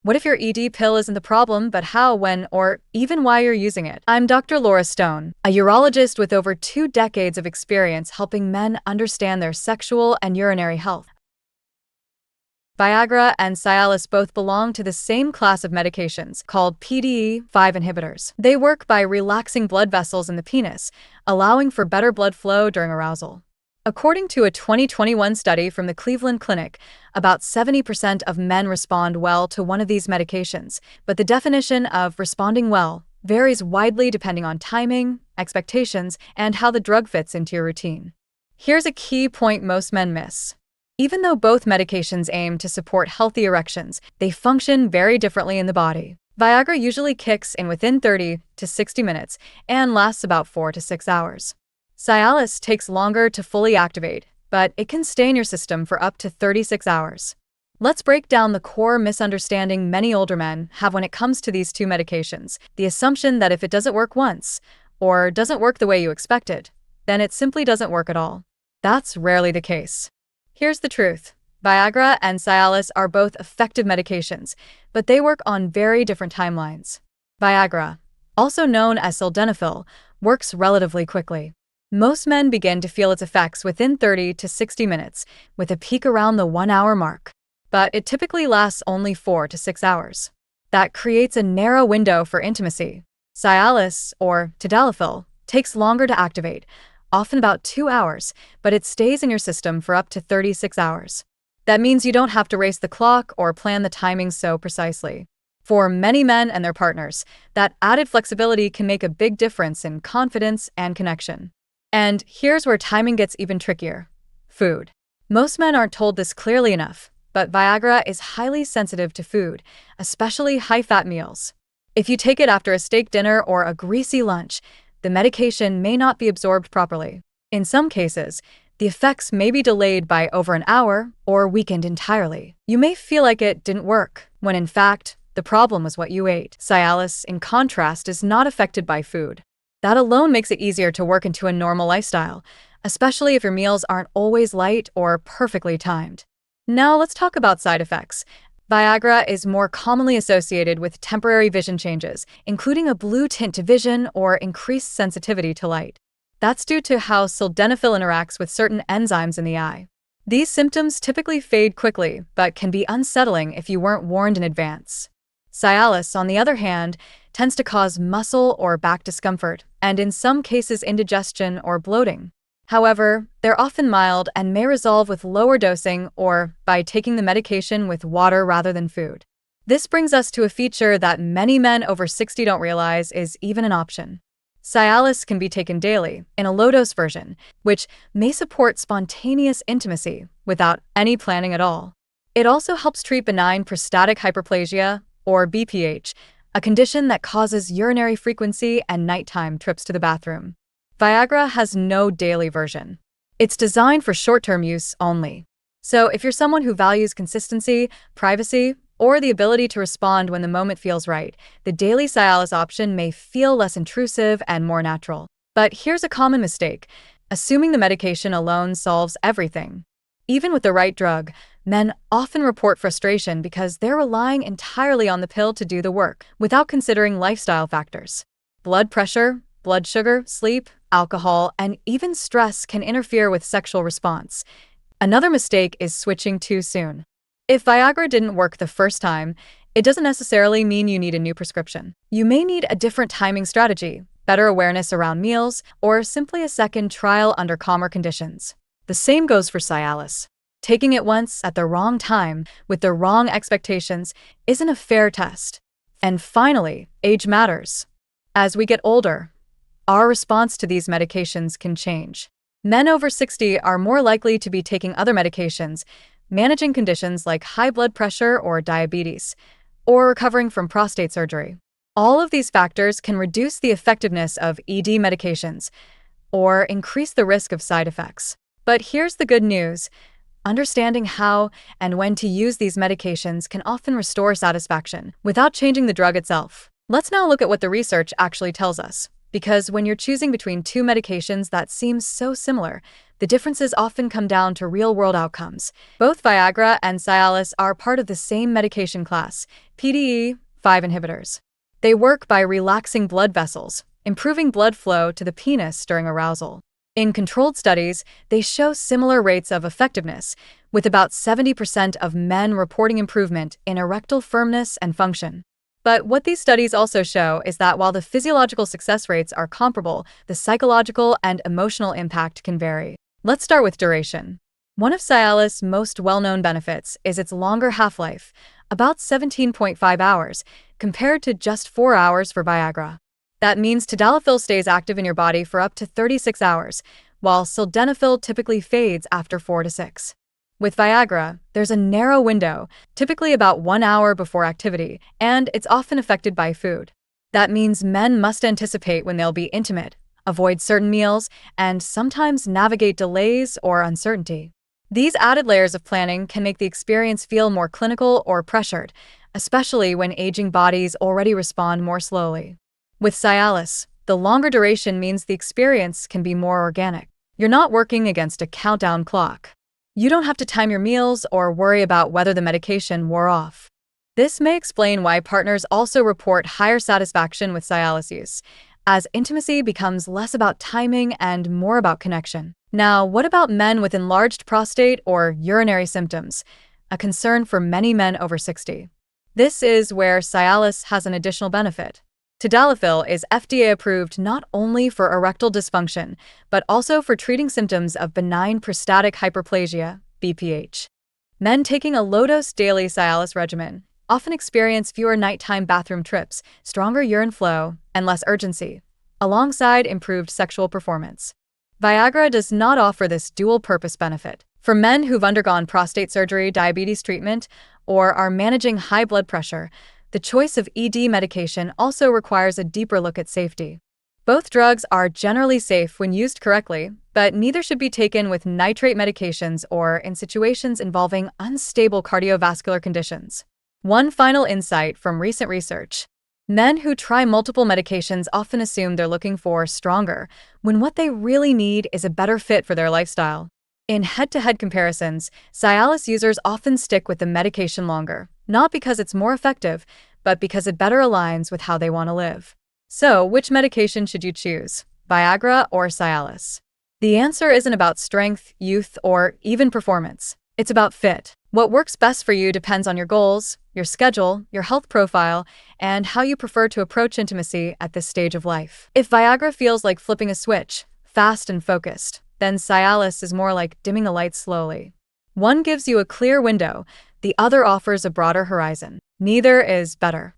What if your ED pill isn't the problem, but how, when, or even why you're using it? I'm Dr. Laura Stone, a urologist with over 2 decades of experience helping men understand their sexual and urinary health. Viagra and Cialis both belong to the same class of medications, called PDE5 inhibitors. They work by relaxing blood vessels in the penis, allowing for better blood flow during arousal. According to a 2021 study from the Cleveland Clinic, about 70% of men respond well to one of these medications, but the definition of responding well varies widely depending on timing, expectations, and how the drug fits into your routine. Here's a key point most men miss. Even though both medications aim to support healthy erections, they function very differently in the body. Viagra usually kicks in within 30 to 60 minutes and lasts about 4 to 6 hours. Cialis takes longer to fully activate, but it can stay in your system for up to 36 hours. Let's break down the core misunderstanding many older men have when it comes to these two medications: the assumption that if it doesn't work once, or doesn't work the way you expected, then it simply doesn't work at all. That's rarely the case. Here's the truth. Viagra and Cialis are both effective medications, but they work on very different timelines. Viagra, also known as Sildenafil, works relatively quickly. Most men begin to feel its effects within 30 to 60 minutes, with a peak around the 1-hour mark. But it typically lasts only 4 to 6 hours. That creates a narrow window for intimacy. Cialis, or Tadalafil, takes longer to activate, often about 2 hours, but it stays in your system for up to 36 hours. That means you don't have to race the clock or plan the timing so precisely. For many men and their partners, that added flexibility can make a big difference in confidence and connection. And here's where timing gets even trickier: food. Most men aren't told this clearly enough, but Viagra is highly sensitive to food, especially high-fat meals. If you take it after a steak dinner or a greasy lunch, the medication may not be absorbed properly. In some cases, the effects may be delayed by over an hour or weakened entirely. You may feel like it didn't work, when in fact, the problem was what you ate. Cialis, in contrast, is not affected by food. That alone makes it easier to work into a normal lifestyle, especially if your meals aren't always light or perfectly timed. Now let's talk about side effects. Viagra is more commonly associated with temporary vision changes, including a blue tint to vision or increased sensitivity to light. That's due to how sildenafil interacts with certain enzymes in the eye. These symptoms typically fade quickly, but can be unsettling if you weren't warned in advance. Cialis, on the other hand, tends to cause muscle or back discomfort, and in some cases indigestion or bloating. However, they're often mild and may resolve with lower dosing or by taking the medication with water rather than food. This brings us to a feature that many men over 60 don't realize is even an option. Cialis can be taken daily, in a low-dose version, which may support spontaneous intimacy without any planning at all. It also helps treat benign prostatic hyperplasia, or BPH, a condition that causes urinary frequency and nighttime trips to the bathroom. Viagra has no daily version. It's designed for short-term use only. So if you're someone who values consistency, privacy, or the ability to respond when the moment feels right, the daily Cialis option may feel less intrusive and more natural. But here's a common mistake: assuming the medication alone solves everything. Even with the right drug, men often report frustration because they're relying entirely on the pill to do the work, without considering lifestyle factors. Blood pressure, blood sugar, sleep, alcohol, and even stress can interfere with sexual response. Another mistake is switching too soon. If Viagra didn't work the first time, it doesn't necessarily mean you need a new prescription. You may need a different timing strategy, better awareness around meals, or simply a second trial under calmer conditions. The same goes for Cialis. Taking it once at the wrong time with the wrong expectations isn't a fair test. And finally, age matters. As we get older, our response to these medications can change. Men over 60 are more likely to be taking other medications, managing conditions like high blood pressure or diabetes, or recovering from prostate surgery. All of these factors can reduce the effectiveness of ED medications or increase the risk of side effects. But here's the good news. Understanding how and when to use these medications can often restore satisfaction without changing the drug itself. Let's now look at what the research actually tells us. Because when you're choosing between two medications that seem so similar, the differences often come down to real-world outcomes. Both Viagra and Cialis are part of the same medication class, PDE5 inhibitors. They work by relaxing blood vessels, improving blood flow to the penis during arousal. In controlled studies, they show similar rates of effectiveness, with about 70% of men reporting improvement in erectile firmness and function. But what these studies also show is that while the physiological success rates are comparable, the psychological and emotional impact can vary. Let's start with duration. One of Cialis' most well-known benefits is its longer half-life, about 17.5 hours, compared to just 4 hours for Viagra. That means Tadalafil stays active in your body for up to 36 hours, while Sildenafil typically fades after 4 to 6. With Viagra, there's a narrow window, typically about 1 hour before activity, and it's often affected by food. That means men must anticipate when they'll be intimate, avoid certain meals, and sometimes navigate delays or uncertainty. These added layers of planning can make the experience feel more clinical or pressured, especially when aging bodies already respond more slowly. With Cialis, the longer duration means the experience can be more organic. You're not working against a countdown clock. You don't have to time your meals or worry about whether the medication wore off. This may explain why partners also report higher satisfaction with Cialis use, as intimacy becomes less about timing and more about connection. Now, what about men with enlarged prostate or urinary symptoms, a concern for many men over 60? This is where Cialis has an additional benefit. Tadalafil is FDA approved not only for erectile dysfunction, but also for treating symptoms of benign prostatic hyperplasia, BPH. Men taking a low-dose daily Cialis regimen often experience fewer nighttime bathroom trips, stronger urine flow, and less urgency, alongside improved sexual performance. Viagra does not offer this dual-purpose benefit. For men who've undergone prostate surgery, diabetes treatment, or are managing high blood pressure, the choice of ED medication also requires a deeper look at safety. Both drugs are generally safe when used correctly, but neither should be taken with nitrate medications or in situations involving unstable cardiovascular conditions. One final insight from recent research. Men who try multiple medications often assume they're looking for stronger, when what they really need is a better fit for their lifestyle. In head-to-head comparisons, Cialis users often stick with the medication longer, not because it's more effective, but because it better aligns with how they want to live. So, which medication should you choose, Viagra or Cialis? The answer isn't about strength, youth, or even performance. It's about fit. What works best for you depends on your goals, your schedule, your health profile, and how you prefer to approach intimacy at this stage of life. If Viagra feels like flipping a switch, fast and focused, then Cialis is more like dimming a light slowly. One gives you a clear window, the other offers a broader horizon. Neither is better.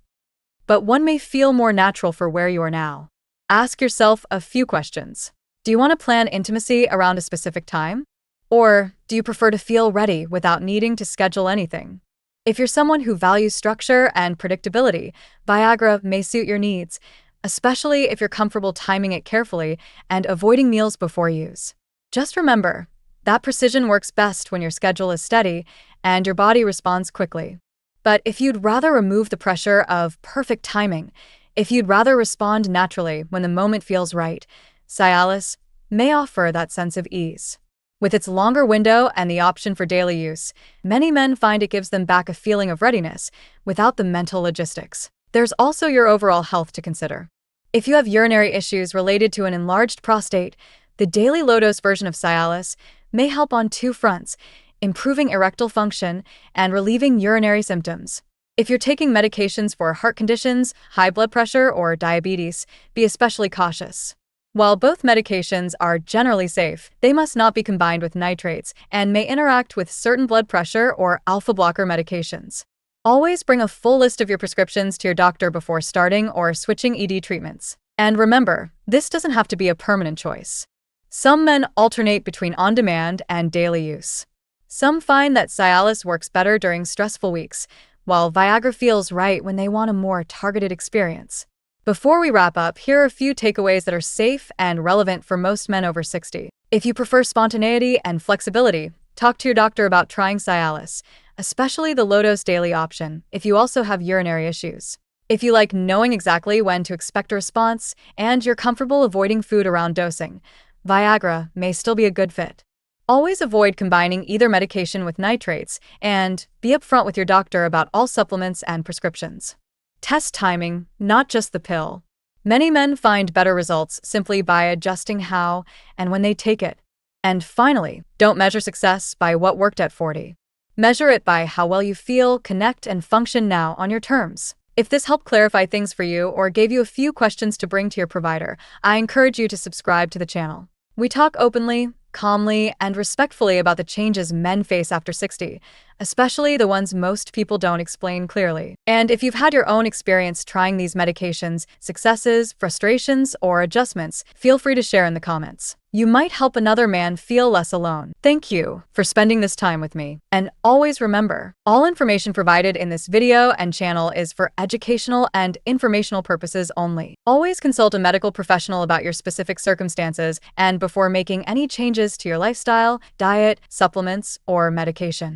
But one may feel more natural for where you are now. Ask yourself a few questions. Do you want to plan intimacy around a specific time? Or do you prefer to feel ready without needing to schedule anything? If you're someone who values structure and predictability, Viagra may suit your needs, especially if you're comfortable timing it carefully and avoiding meals before use. Just remember, that precision works best when your schedule is steady and your body responds quickly. But if you'd rather remove the pressure of perfect timing, if you'd rather respond naturally when the moment feels right, Cialis may offer that sense of ease. With its longer window and the option for daily use, many men find it gives them back a feeling of readiness without the mental logistics. There's also your overall health to consider. If you have urinary issues related to an enlarged prostate, the daily low-dose version of Cialis may help on two fronts, improving erectile function and relieving urinary symptoms. If you're taking medications for heart conditions, high blood pressure, or diabetes, be especially cautious. While both medications are generally safe, they must not be combined with nitrates and may interact with certain blood pressure or alpha blocker medications. Always bring a full list of your prescriptions to your doctor before starting or switching ED treatments. And remember, this doesn't have to be a permanent choice. Some men alternate between on-demand and daily use. Some find that Cialis works better during stressful weeks, while Viagra feels right when they want a more targeted experience. Before we wrap up, here are a few takeaways that are safe and relevant for most men over 60. If you prefer spontaneity and flexibility, talk to your doctor about trying Cialis, especially the low-dose daily option if you also have urinary issues. If you like knowing exactly when to expect a response and you're comfortable avoiding food around dosing, Viagra may still be a good fit. Always avoid combining either medication with nitrates and be upfront with your doctor about all supplements and prescriptions. Test timing, not just the pill. Many men find better results simply by adjusting how and when they take it. And finally, don't measure success by what worked at 40. Measure it by how well you feel, connect, and function now on your terms. If this helped clarify things for you or gave you a few questions to bring to your provider, I encourage you to subscribe to the channel. We talk openly, calmly, and respectfully about the changes men face after 60, especially the ones most people don't explain clearly. And if you've had your own experience trying these medications, successes, frustrations, or adjustments, feel free to share in the comments. You might help another man feel less alone. Thank you for spending this time with me. And always remember, all information provided in this video and channel is for educational and informational purposes only. Always consult a medical professional about your specific circumstances and before making any changes to your lifestyle, diet, supplements, or medication.